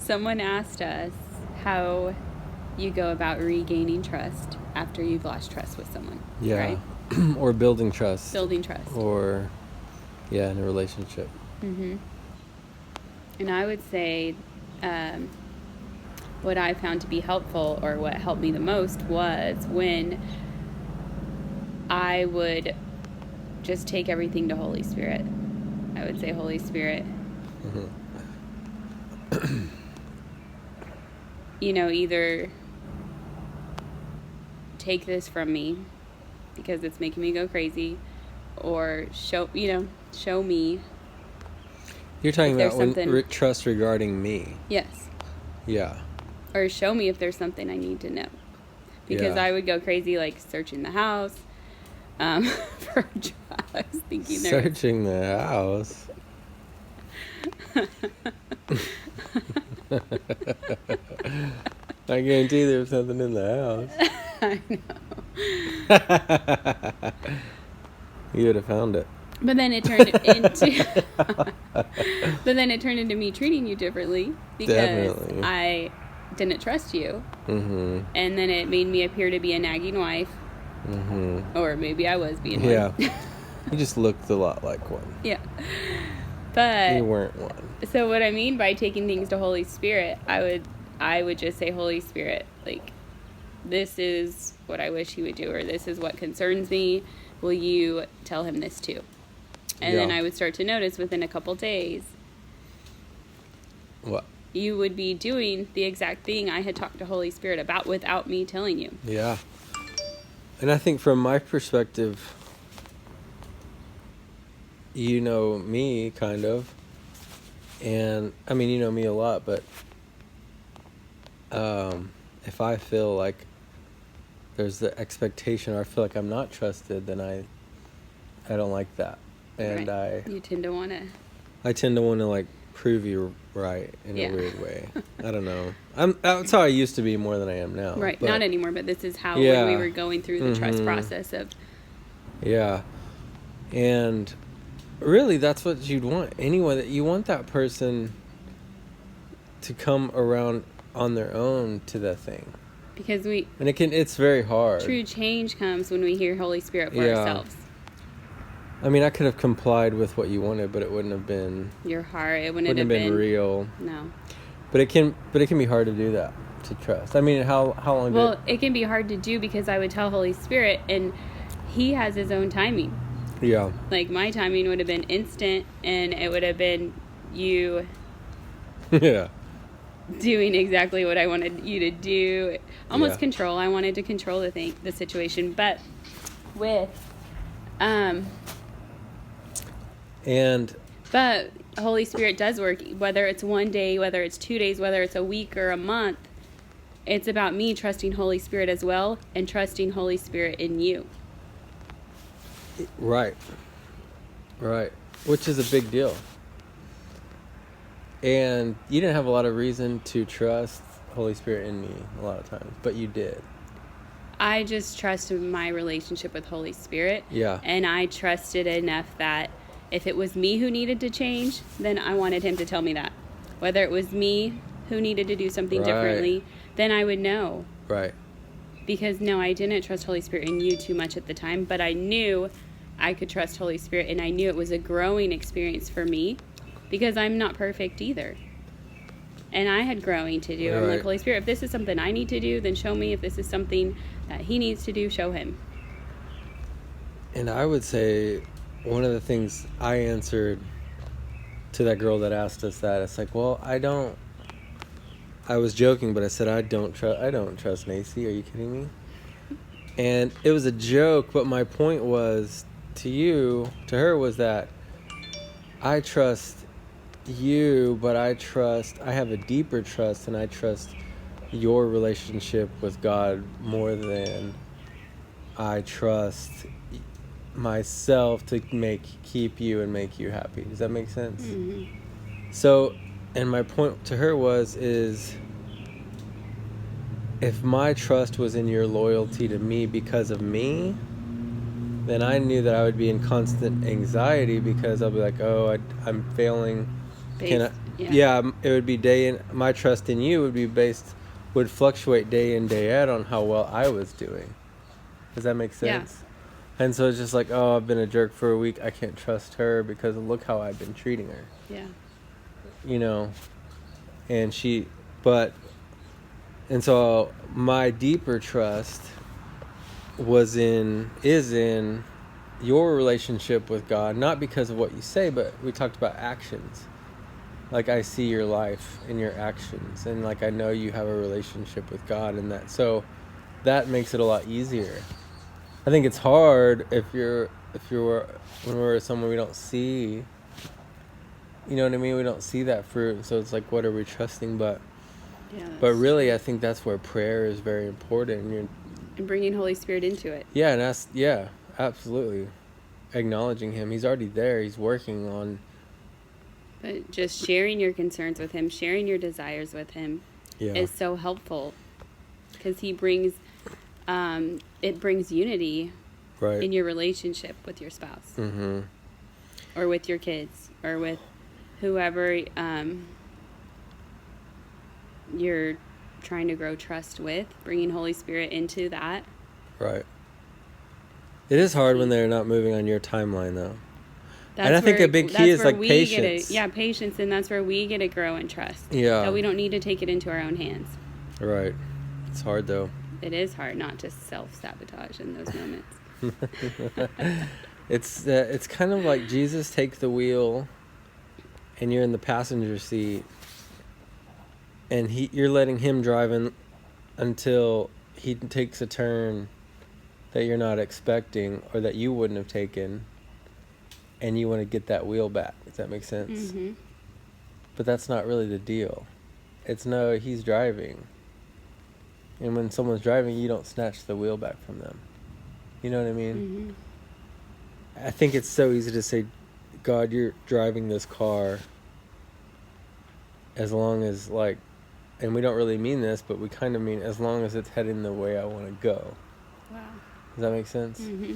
Someone asked us how you go about regaining trust after you've lost trust with someone. Yeah. Right? Or building trust. Building trust. Or, yeah, in a relationship. Mm-hmm. And I would say what I found to be helpful, or what helped me the most, was when I would just take everything to Holy Spirit. I would say, Holy Spirit, either take this from me because it's making me go crazy, or show me. You're talking about trust regarding me. Yes. Yeah. Or show me if there's something I need to know. Because I would go crazy, like, searching the house. For a job. I was thinking searching the house. I guarantee there's something in the house. I know. You would have found it. But then it turned into me treating you differently because I didn't trust you. Mm-hmm. And then it made me appear to be a nagging wife. Mm-hmm. Or maybe I was being one. Yeah. You just looked a lot like one. Yeah. But you weren't one. So what I mean by taking things to Holy Spirit, I would just say, Holy Spirit, like, this is what I wish he would do, or this is what concerns me. Will you tell him this too? And then I would start to notice within a couple days. What? You would be doing the exact thing I had talked to Holy Spirit about without me telling you. Yeah. And I think from my perspective, you know me, kind of. And, I mean, you know me a lot, but if I feel like there's the expectation, or I feel like I'm not trusted, then I don't like that. And right. You tend to want to... I tend to want to, like, prove you right in a weird way. I don't know. That's how I used to be more than I am now. Right. Not anymore, but this is how when we were going through the trust process of... Yeah. And really, that's what you'd want. Anyone, that you want that person to come around on their own to the thing. Because it's very hard. True change comes when we hear Holy Spirit for ourselves. I mean, I could have complied with what you wanted, but it wouldn't have been your heart. It wouldn't have been real. No. But it can be hard to do that, to trust. I mean, how long? Well, it can be hard to do because I would tell Holy Spirit, and he has his own timing. Yeah. Like, my timing would have been instant, and it would have been you. Yeah. Doing exactly what I wanted you to do. Almost control. I wanted to control the situation, but with but Holy Spirit does work, whether it's one day, whether it's 2 days, whether it's a week or a month. It's about me trusting Holy Spirit as well, and trusting Holy Spirit in you. Right. Which is a big deal. And you didn't have a lot of reason to trust Holy Spirit in me a lot of times, but you did. I just trusted my relationship with Holy Spirit. Yeah. And I trusted enough that if it was me who needed to change, then I wanted him to tell me that. Whether it was me who needed to do something differently, then I would know. Right. Because, no, I didn't trust Holy Spirit in you too much at the time, but I knew I could trust Holy Spirit, and I knew it was a growing experience for me, because I'm not perfect either. And I had growing to do. Right. I'm like, Holy Spirit, if this is something I need to do, then show me. If this is something that he needs to do, show him. And I would say one of the things I answered to that girl that asked us that, it's like, well, I was joking, but I said, I don't trust Nacy. Are you kidding me? And it was a joke, but my point was to her was that I trust you, but I have a deeper trust, and I trust your relationship with God more than I trust myself to keep you and make you happy. Does that make sense? Mm-hmm. So, and my point to her is if my trust was in your loyalty to me because of me, then I knew that I would be in constant anxiety because I'll be like, oh, I'm failing. it would be my trust in you would fluctuate day in, day out on how well I was doing. Does that make sense? And so it's just like, oh, I've been a jerk for a week. I can't trust her because look how I've been treating her. Yeah. You know, and so my deeper trust is in your relationship with God, not because of what you say, but we talked about actions. Like, I see your life in your actions, and like I know you have a relationship with God, and that makes it a lot easier. I think it's hard when we're with someone we don't see. You know what I mean? We don't see that fruit, so it's like, what are we trusting? But really, I think that's where prayer is very important. And bringing Holy Spirit into it. Yeah, and absolutely. Acknowledging Him. He's already there. He's working on... But just sharing your concerns with Him, sharing your desires with Him is so helpful. Because He brings... it brings unity in your relationship with your spouse. Mm-hmm. Or with your kids. Or with whoever you're trying to grow trust with. Bringing Holy Spirit into that. Right. It is hard when they're not moving on your timeline, though. And I think a big key is like patience. Patience, and that's where we get to grow in trust. Yeah. That we don't need to take it into our own hands. Right. It's hard, though. It is hard not to self-sabotage in those moments. It's kind of like Jesus takes the wheel, and you're in the passenger seat, and you're letting Him drive until He takes a turn that you're not expecting or that you wouldn't have taken, and you want to get that wheel back. Does that make sense? Mm-hmm. But that's not really the deal. He's driving. And when someone's driving, you don't snatch the wheel back from them. You know what I mean? Mm-hmm. I think it's so easy to say, God, you're driving this car as long as, like, and we don't really mean this, but we kind of mean as long as it's heading the way I want to go. Wow. Does that make sense? Mm-hmm.